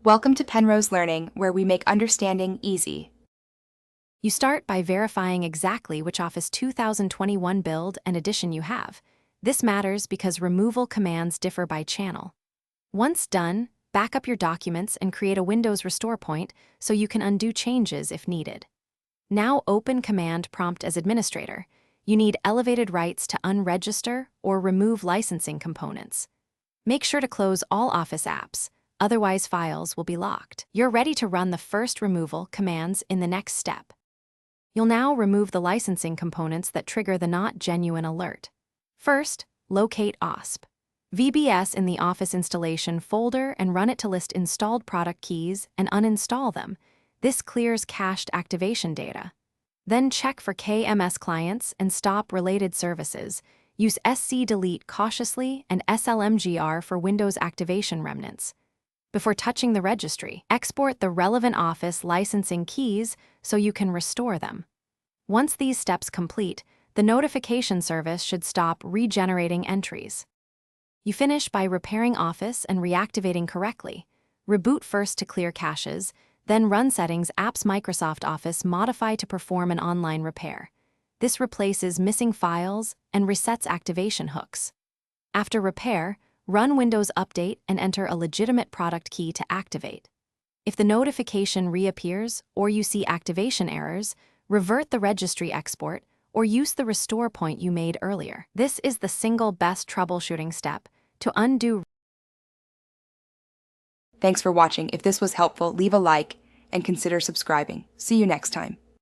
Welcome to Penrose Learning, where we make understanding easy. You start by verifying exactly which Office 2021 build and edition you have. This matters because removal commands differ by channel. Once done, back up your documents and create a Windows restore point so you can undo changes if needed. Now open Command Prompt as administrator. You need elevated rights to unregister or remove licensing components. Make sure to close all Office apps, otherwise files will be locked. You're ready to run the first removal commands in the next step. You'll now remove the licensing components that trigger the not genuine alert. First, locate OSP. VBS in the Office installation folder and run it to list installed product keys and uninstall them. This clears cached activation data. Then check for KMS clients and stop related services. Use SC delete cautiously and SLMGR for Windows activation remnants. Before touching the registry, export the relevant Office licensing keys so you can restore them. Once these steps complete, the notification service should stop regenerating entries. You finish by repairing Office and reactivating correctly. Reboot first to clear caches, then run settings apps Microsoft Office modify to perform an online repair. This replaces missing files and resets activation hooks. After repair, run Windows Update and enter a legitimate product key to activate. If the notification reappears or you see activation errors, revert the registry export or use the restore point you made earlier. This is the single best troubleshooting step to undo. Thanks for watching. If this was helpful, leave a like and consider subscribing. See you next time.